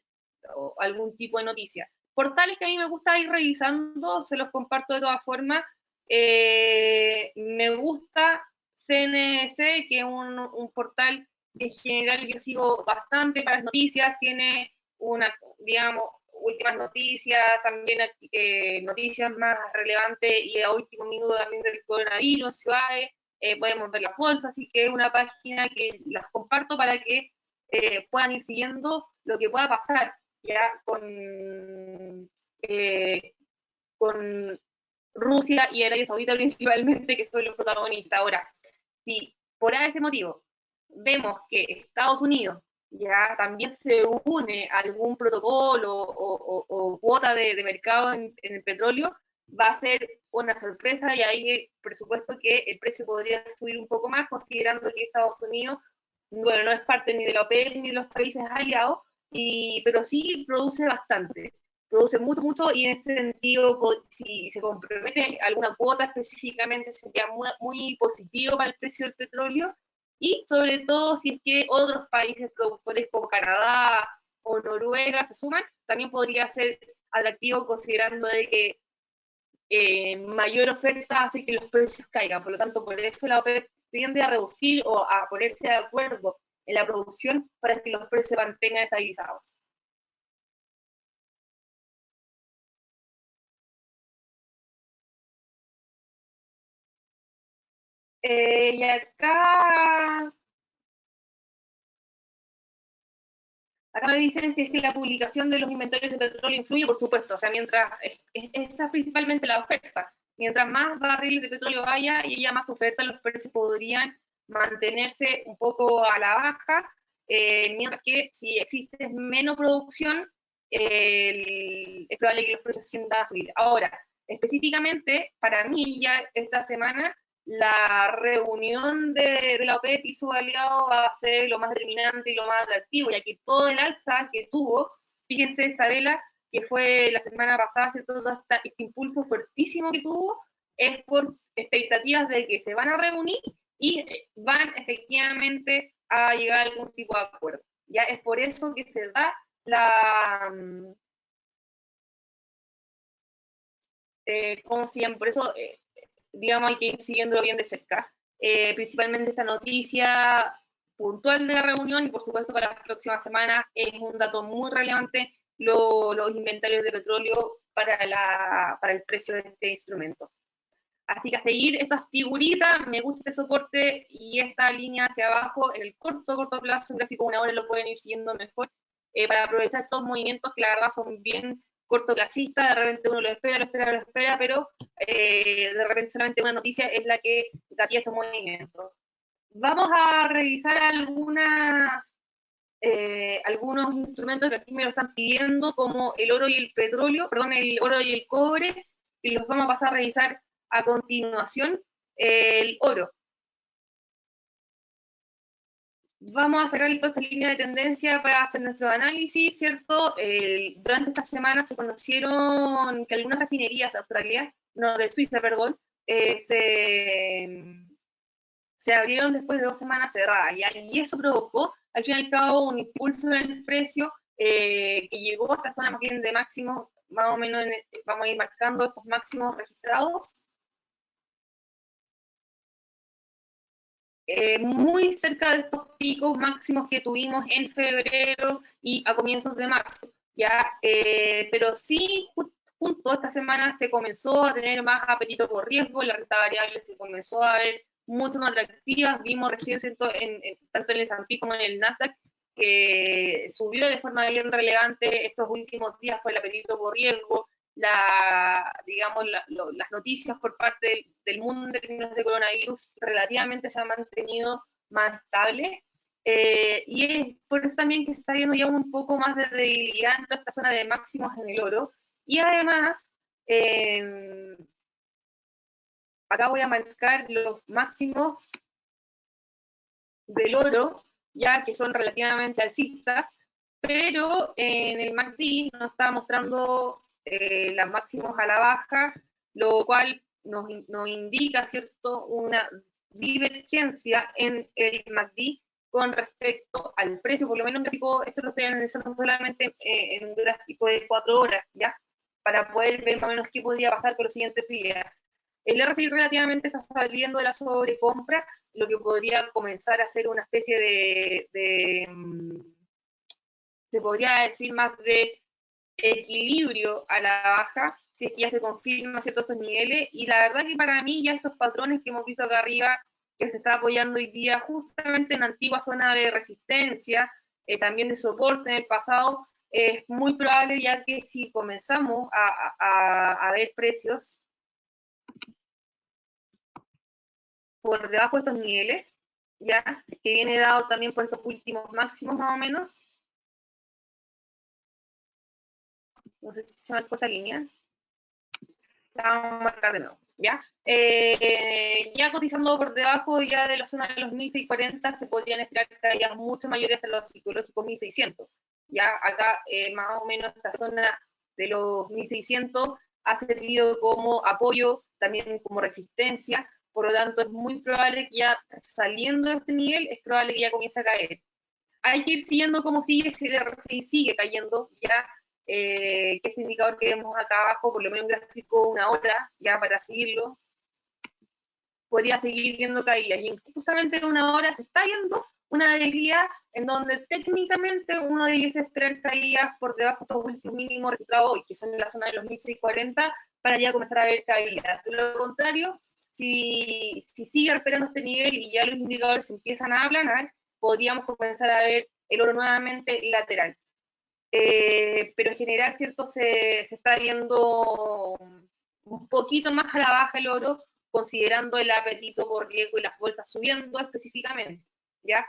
algún tipo de noticia. Portales que a mí me gusta ir revisando, se los comparto de todas formas. Me gusta CNS, que es un portal en general yo sigo bastante para las noticias, tiene una, digamos, últimas noticias, también noticias más relevantes y a último minuto también del coronavirus, ciudades, podemos ver las bolsas, así que es una página que las comparto para que puedan ir siguiendo lo que pueda pasar ya eh, con Rusia y Arabia Saudita principalmente, que son los protagonistas. Ahora, si por ese motivo vemos que Estados Unidos ya también se une a algún protocolo o cuota de mercado en el petróleo, va a ser una sorpresa, y ahí por supuesto que el precio podría subir un poco más, considerando que Estados Unidos, bueno, no es parte ni de la OPEP ni de los países aliados, pero sí produce bastante. produce mucho, mucho, y en ese sentido, si se compromete alguna cuota específicamente, sería muy, muy positivo para el precio del petróleo, y sobre todo si es que otros países productores como Canadá o Noruega se suman, también podría ser atractivo considerando de que mayor oferta hace que los precios caigan. Por lo tanto, por eso la OPEP tiende a reducir o a ponerse de acuerdo en la producción para que los precios se mantengan estabilizados. Y acá me dicen si es que la publicación de los inventarios de petróleo influye, por supuesto, o sea, mientras, esa es principalmente la oferta, mientras más barriles de petróleo haya y haya más oferta, los precios podrían mantenerse un poco a la baja, mientras que si existe menos producción, es probable que los precios tiendan a subir. Ahora, específicamente, para mí ya esta semana la reunión de la OPEP y su aliado va a ser lo más determinante y lo más atractivo, ya que todo el alza que tuvo, fíjense esta vela que fue la semana pasada, ¿cierto? Todo este impulso fuertísimo que tuvo es por expectativas de que se van a reunir y van efectivamente a llegar a algún tipo de acuerdo. Ya es por eso que se da la, ¿cómo se llama? Por eso digamos, hay que ir siguiéndolo bien de cerca. Principalmente esta noticia puntual de la reunión y por supuesto para las próximas semanas es un dato muy relevante los inventarios de petróleo para el precio de este instrumento. Así que a seguir estas figuritas, me gusta este soporte y esta línea hacia abajo en el corto plazo, un gráfico de una hora lo pueden ir siguiendo mejor para aprovechar estos movimientos que la verdad son bien cortoplacistas, de repente uno lo espera, pero de repente solamente una noticia es la que gatilla estos movimientos. Vamos a revisar algunos instrumentos que aquí me lo están pidiendo, como el oro y el petróleo, perdón, el oro y el cobre, y los vamos a pasar a revisar a continuación. El oro. Vamos a sacar toda esta línea de tendencia para hacer nuestro análisis, ¿cierto? Durante esta semana se conocieron que algunas refinerías de Australia, no, de Suiza, perdón, se abrieron después de 2 semanas cerradas, ¿ya? Y eso provocó, al fin y al cabo, un impulso en el precio que llegó a esta zona más bien de máximos, más o menos vamos a ir marcando estos máximos registrados, muy cerca de estos picos máximos que tuvimos en febrero y a comienzos de marzo, ¿ya? Pero sí, junto a esta semana se comenzó a tener más apetito por riesgo, la renta variable se comenzó a ver mucho más atractiva, vimos recién tanto en el S&P como en el Nasdaq, que subió de forma bien relevante estos últimos días por el apetito por riesgo, digamos, las noticias por parte del mundo en términos de coronavirus relativamente se han mantenido más estables. Y es por eso también que se está viendo ya un poco más de debilidad en toda esta zona de máximos en el oro. Y además, acá voy a marcar los máximos del oro, ya que son relativamente alcistas, pero en el MACD nos está mostrando las máximos a la baja, lo cual nos indica, ¿cierto?, una divergencia en el MACD con respecto al precio, por lo menos un gráfico, esto lo estoy analizando solamente en un gráfico de 4 horas, ¿ya? Para poder ver más o menos qué podría pasar con los siguientes días. El RSI relativamente está saliendo de la sobrecompra, lo que podría comenzar a ser una especie se podría decir más de equilibrio a la baja, si es que ya se confirman ciertos estos niveles, y la verdad que para mí ya estos patrones que hemos visto acá arriba, que se está apoyando hoy día justamente en una antigua zona de resistencia, también de soporte en el pasado, es muy probable ya que si comenzamos a ver precios por debajo de estos niveles, ya que viene dado también por estos últimos máximos más o menos, no sé si se marcó esta línea, la vamos a marcar de nuevo, ¿ya? Ya cotizando por debajo ya de la zona de los 1640 se podrían esperar caídas mucho mayores hasta los psicológicos 1600, ya acá más o menos esta zona de los 1600 ha servido como apoyo, también como resistencia, por lo tanto es muy probable que ya saliendo de este nivel, es probable que ya comience a caer. Hay que ir siguiendo cómo sigue, si el RSI sigue cayendo, ya que este indicador que vemos acá abajo, por lo menos un gráfico una hora, ya para seguirlo, podría seguir viendo caídas. Y justamente en una hora se está viendo una debilidad en donde técnicamente uno debiese esperar caídas por debajo de los últimos mínimos registrados hoy, que son en la zona de los 1640, para ya comenzar a ver caídas. De lo contrario, si sigue respetando este nivel y ya los indicadores empiezan a aplanar, podríamos comenzar a ver el oro nuevamente lateral. Pero en general, ¿cierto? Se está viendo un poquito más a la baja el oro, considerando el apetito por riesgo y las bolsas subiendo específicamente, ¿ya?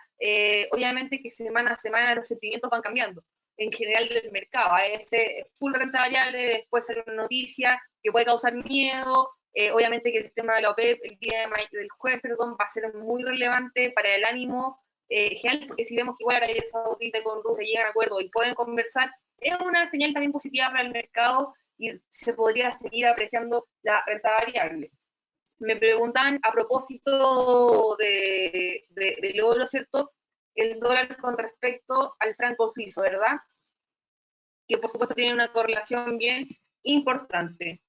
Obviamente que semana a semana los sentimientos van cambiando, en general del mercado, a ese full renta variable puede ser una noticia que puede causar miedo, obviamente que el tema de la OPEP el día del jueves, perdón, va a ser muy relevante para el ánimo general, porque si vemos que igual Arabia Saudita con Rusia llegan a acuerdo y pueden conversar, es una señal también positiva para el mercado y se podría seguir apreciando la renta variable. Me preguntan a propósito del oro, ¿cierto? El dólar con respecto al franco suizo, ¿verdad? Que por supuesto tiene una correlación bien importante.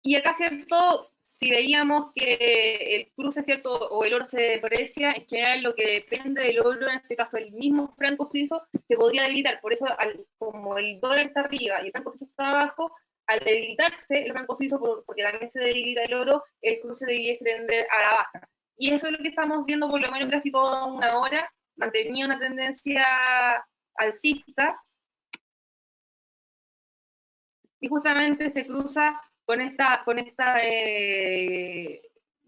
Y acá, ¿cierto? Si veíamos que el cruce, ¿cierto? O el oro se deprecia, en general lo que depende del oro, en este caso el mismo franco suizo, se podría debilitar. Por eso, como el dólar está arriba y el franco suizo está abajo, al debilitarse el franco suizo, porque también se debilita el oro, el cruce debiese tender a la baja. Y eso es lo que estamos viendo, por lo menos en gráfico de una hora, mantenía una tendencia alcista, y justamente se cruza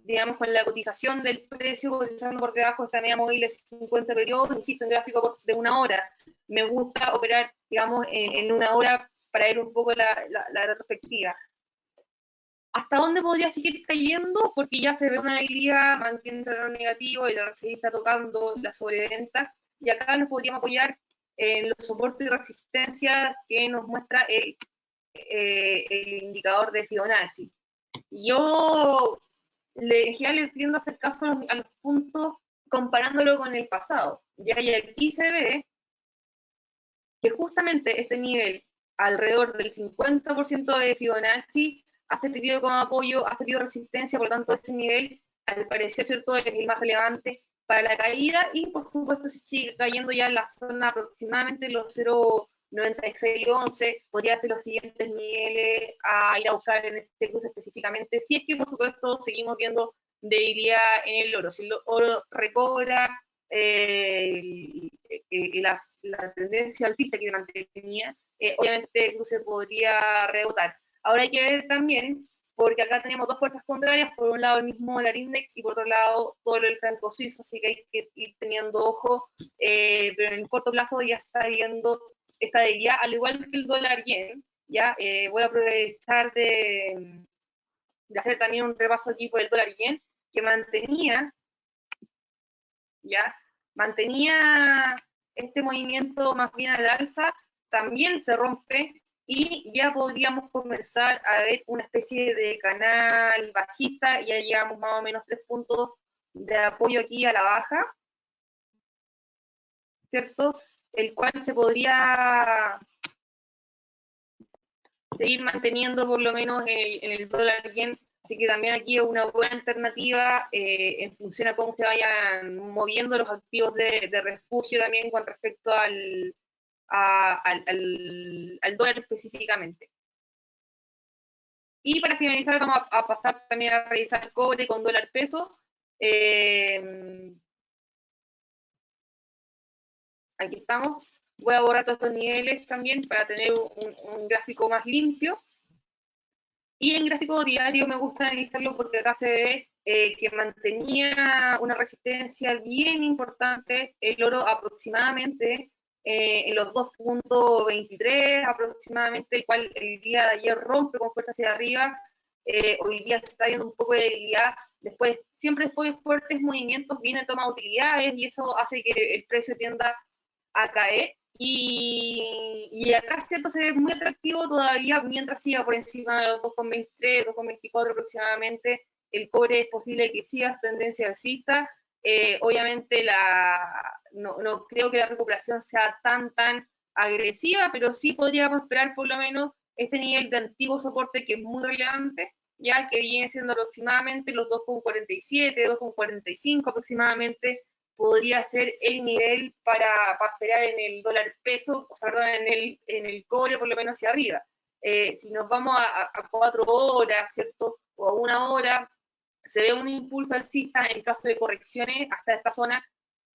digamos, con la cotización del precio, cotizando por debajo de esta media móvil de 50 periodos, insisto, en gráfico de una hora. Me gusta operar, digamos, en una hora para ver un poco la retrospectiva. ¿Hasta dónde podría seguir cayendo? Porque ya se ve una debilidad, mantiene el terreno negativo y la RSI está tocando la sobreventa. Y acá nos podríamos apoyar en los soportes y resistencia que nos muestra el indicador de Fibonacci. Yo en general le tiendo a hacer caso a los puntos comparándolo con el pasado. Ya y aquí se ve que justamente este nivel, alrededor del 50% de Fibonacci, ha servido como apoyo, ha servido resistencia, por lo tanto este nivel, al parecer, ¿cierto?, es el más relevante para la caída y por supuesto si sigue cayendo ya en la zona aproximadamente los 0,9611, podría ser los siguientes niveles a ir a usar en este cruce específicamente, si es que por supuesto seguimos viendo debilidad en el oro. Si el oro recobra la tendencia alcista que mantenía, obviamente el cruce podría rebotar. Ahora hay que ver también, porque acá tenemos dos fuerzas contrarias, por un lado el mismo dólar index y por otro lado todo el franco suizo, así que hay que ir teniendo ojo, pero en el corto plazo ya está viendo esta debilidad, al igual que el dólar yen, ya voy a aprovechar de hacer también un repaso aquí por el dólar yen, que ya mantenía este movimiento más bien al alza, también se rompe y ya podríamos comenzar a ver una especie de canal bajista, ya llevamos más o menos 3 puntos de apoyo aquí a la baja, ¿cierto? El cual se podría seguir manteniendo por lo menos en el dólar yen. Así que también aquí es una buena alternativa en función a cómo se vayan moviendo los activos de refugio también con respecto al dólar específicamente. Y para finalizar vamos a pasar también a revisar el cobre con dólar peso. Aquí estamos. Voy a borrar todos estos niveles también para tener un gráfico más limpio. Y en gráfico diario me gusta analizarlo porque acá se ve que mantenía una resistencia bien importante el oro aproximadamente en los 2,23 aproximadamente, el cual el día de ayer rompe con fuerza hacia arriba. Hoy día se está viendo un poco de debilidad. Después siempre fue fuertes movimientos, viene toma de utilidades y eso hace que el precio tienda a caer. Y acá, ¿cierto? Se ve muy atractivo todavía mientras siga por encima de los 2,23, 2,24 aproximadamente. El cobre es posible que siga su tendencia alcista. Obviamente no creo que la recuperación sea tan agresiva, pero sí podríamos esperar por lo menos este nivel de antiguo soporte que es muy relevante, ya que viene siendo aproximadamente los 2,47, 2,45 aproximadamente, podría ser el nivel para esperar en el dólar peso, o sea, perdón, en el cobre por lo menos hacia arriba. Si nos vamos a 4 horas, ¿cierto? O a 1 hora, se ve un impulso alcista en caso de correcciones hasta esta zona.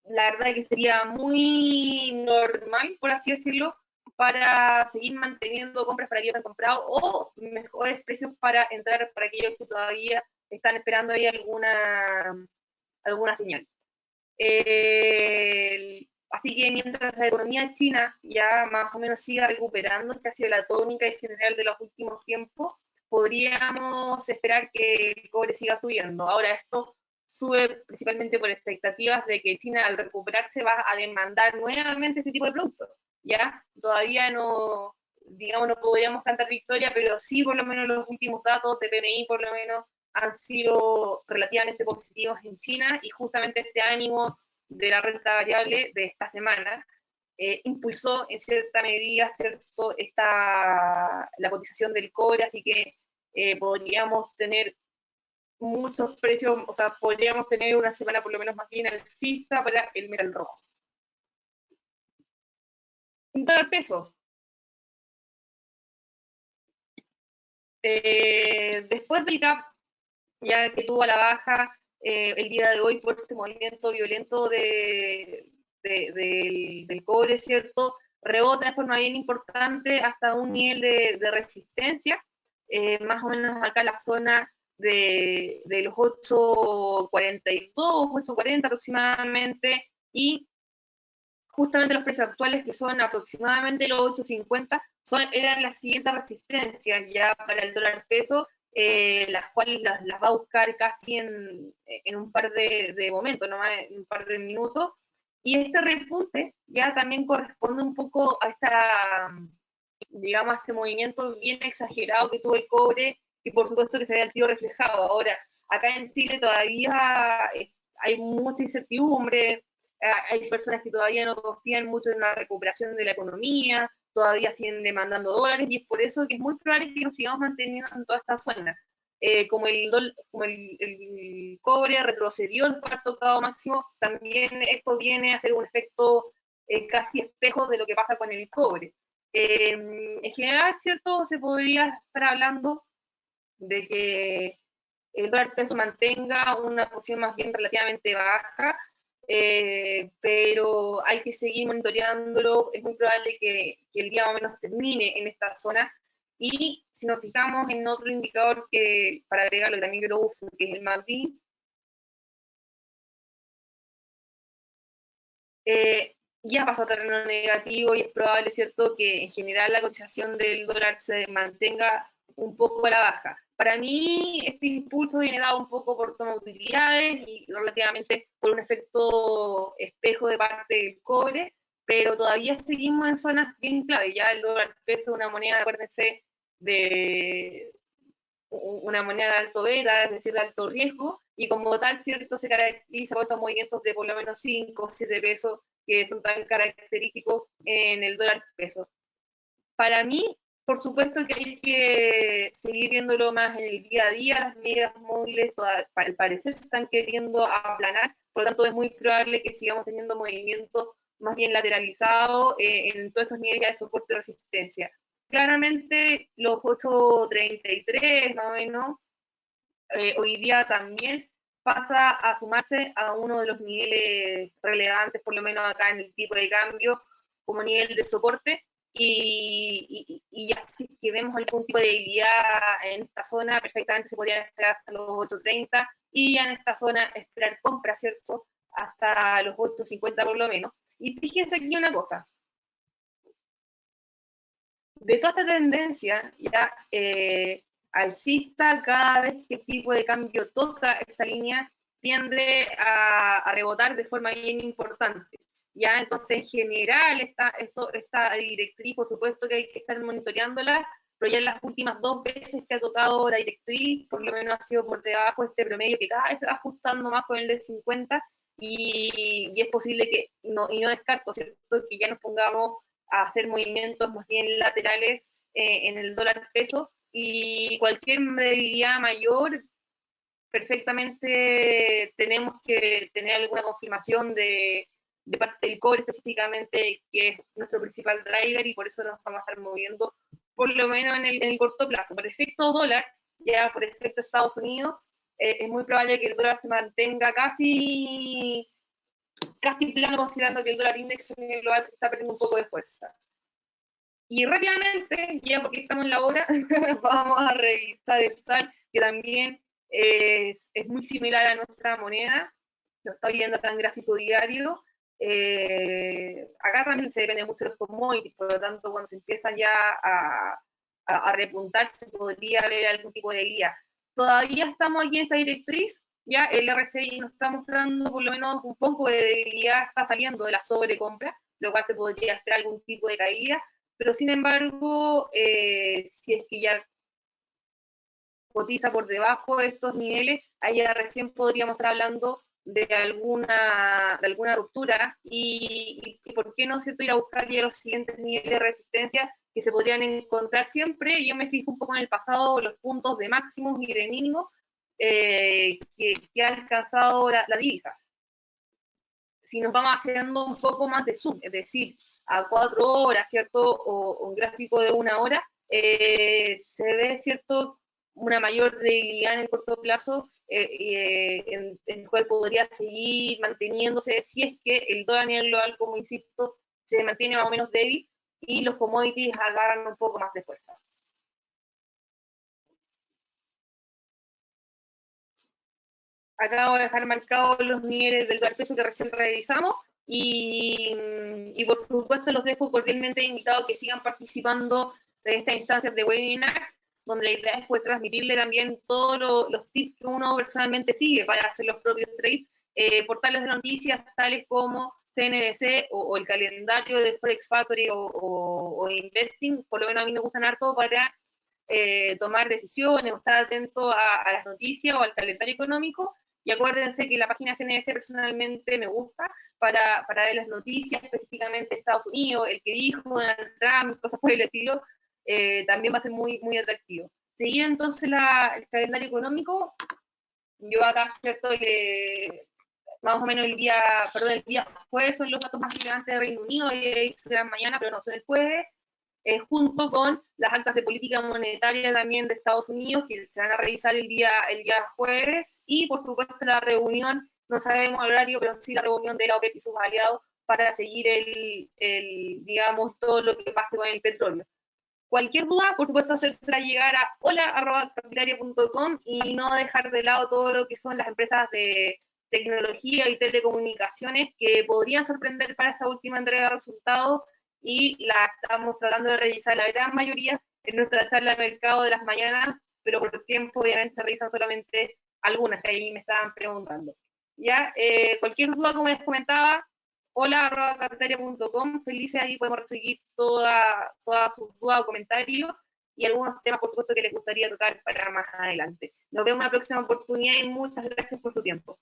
La verdad es que sería muy normal, por así decirlo, para seguir manteniendo compras para aquellos que han comprado o mejores precios para entrar para aquellos que todavía están esperando ahí alguna señal. Así que mientras la economía china ya más o menos siga recuperando, que ha sido la tónica en general de los últimos tiempos, podríamos esperar que el cobre siga subiendo. Ahora esto sube principalmente por expectativas de que China al recuperarse va a demandar nuevamente este tipo de productos. Ya todavía no, digamos, no podríamos cantar victoria, pero sí por lo menos los últimos datos de PMI por lo menos han sido relativamente positivos en China y justamente este ánimo de la renta variable de esta semana impulsó en cierta medida la cotización del cobre, así que podríamos tener muchos precios, o sea, podríamos tener una semana por lo menos más bien alcista para el metal rojo. Un dólar peso. Después del gap ya que tuvo a la baja el día de hoy por este movimiento violento del cobre, ¿cierto? Rebota de forma bien importante hasta un nivel de resistencia, más o menos acá en la zona de los 8,42, 8,40 aproximadamente, y justamente los precios actuales, que son aproximadamente los 8,50, eran las siguientes resistencias ya para el dólar peso, las cuales las va a buscar casi en un par de momentos, ¿no? En un par de minutos. Y este repunte ya también corresponde un poco a digamos, a este movimiento bien exagerado que tuvo el cobre y por supuesto que se ve al tiro reflejado. Ahora, acá en Chile todavía hay mucha incertidumbre, hay personas que todavía no confían mucho en la recuperación de la economía, todavía siguen demandando dólares y es por eso que es muy probable que nos sigamos manteniendo en toda esta zona. Como el cobre retrocedió después de haber tocado máximo, también esto viene a ser un efecto casi espejo de lo que pasa con el cobre. En general, ¿cierto? Se podría estar hablando de que el dólar peso mantenga una posición más bien relativamente baja, pero hay que seguir monitoreándolo. Es muy probable que el día más o menos termine en esta zona. Y si nos fijamos en otro indicador que, para agregarlo, que también yo lo uso, que es el MACD, ya pasó a terreno negativo y es probable, ¿cierto?, que en general la cotización del dólar se mantenga un poco a la baja. Para mí, este impulso viene dado un poco por toma de utilidades y relativamente por un efecto espejo de parte del cobre, pero todavía seguimos en zonas bien clave. Ya el dólar peso es una moneda, acuérdense, de una moneda de alto beta, es decir, de alto riesgo, y como tal, ¿cierto?, se caracteriza por estos movimientos de por lo menos 5 o 7 pesos que son tan característicos en el dólar peso. Para mí, por supuesto que hay que seguir viéndolo más en el día a día, las medidas móviles al parecer se están queriendo aplanar, por lo tanto es muy probable que sigamos teniendo movimientos más bien lateralizados en todos estos niveles de soporte y resistencia. Claramente los 8,33 más o menos, hoy día también pasa a sumarse a uno de los niveles relevantes, por lo menos acá en el tipo de cambio, como nivel de soporte, y ya si que vemos algún tipo de debilidad en esta zona, perfectamente se podrían esperar hasta los 8,30 y ya en esta zona esperar compra, ¿cierto? Hasta los 8,50 por lo menos. Y fíjense aquí una cosa, de toda esta tendencia ya alcista, cada vez que el tipo de cambio toca esta línea, tiende a rebotar de forma bien importante. Ya, entonces en general esta directriz, por supuesto que hay que estar monitoreándola, pero ya en las últimas 2 veces que ha tocado la directriz, por lo menos ha sido por debajo este promedio que cada vez se va ajustando más con el de 50 y es posible que, y no descarto, ¿cierto?, que ya nos pongamos a hacer movimientos más bien laterales en el dólar peso y cualquier debilidad mayor perfectamente tenemos que tener alguna confirmación de parte del cobre específicamente, que es nuestro principal driver y por eso nos vamos a estar moviendo por lo menos en el corto plazo. Por efecto dólar, ya por efecto Estados Unidos, es muy probable que el dólar se mantenga casi plano, considerando que el dólar index en el global está perdiendo un poco de fuerza. Y rápidamente, ya porque estamos en la hora, vamos a revisar el SAR, que también es muy similar a nuestra moneda, lo está viendo acá en gráfico diario. Acá también se depende mucho de los commodities, por lo tanto, cuando se empieza ya a repuntar, se podría ver algún tipo de guía. Todavía estamos aquí en esta directriz, ya el RSI nos está mostrando por lo menos un poco de debilidad, está saliendo de la sobrecompra, lo cual se podría esperar algún tipo de caída, pero sin embargo, si es que ya cotiza por debajo de estos niveles, ahí ya recién podríamos estar hablando de alguna ruptura y por qué no, ¿cierto?, ir a buscar ya los siguientes niveles de resistencia que se podrían encontrar siempre. Yo me fijo un poco en el pasado, los puntos de máximos y de mínimos que ha alcanzado la divisa. Si nos vamos haciendo un poco más de zoom, es decir, a 4 horas, ¿cierto? O un gráfico de 1 hora, se ve, ¿cierto?, una mayor debilidad en el corto plazo, en el cual podría seguir manteniéndose si es que el dólar a nivel global, como insisto, se mantiene más o menos débil y los commodities agarran un poco más de fuerza. Acabo de dejar marcados los niveles del dólar peso que recién revisamos y por supuesto los dejo cordialmente invitados a que sigan participando de estas instancias de webinar, donde la idea es poder transmitirle también todos los tips que uno personalmente sigue para hacer los propios trades, portales de noticias tales como CNBC o el calendario de Forex Factory o Investing, por lo menos a mí me gustan harto para tomar decisiones o estar atento a las noticias o al calendario económico. Y acuérdense que la página CNBC personalmente me gusta para ver las noticias, específicamente de Estados Unidos, el que dijo Donald Trump, cosas por el estilo, también va a ser muy, muy atractivo. Seguir entonces el calendario económico, yo acá, ¿cierto?, más o menos el día jueves son los datos más relevantes de Reino Unido, y de la mañana, pero no son el jueves, junto con las actas de política monetaria también de Estados Unidos, que se van a revisar el día jueves, y por supuesto la reunión, no sabemos el horario, pero sí la reunión de la OPEP y sus aliados para seguir digamos, todo lo que pase con el petróleo. Cualquier duda, por supuesto, hacérsela llegar a hola@capitalia.com y no dejar de lado todo lo que son las empresas de tecnología y telecomunicaciones que podrían sorprender para esta última entrega de resultados y la estamos tratando de revisar la gran mayoría en nuestra charla de mercado de las mañanas, pero por tiempo obviamente se revisan solamente algunas que ahí me estaban preguntando. Ya, cualquier duda, como les comentaba, hola@cafetaria.com, felices ahí podemos recibir todas sus dudas o comentarios y algunos temas, por supuesto, que les gustaría tocar para más adelante. Nos vemos en la próxima oportunidad y muchas gracias por su tiempo.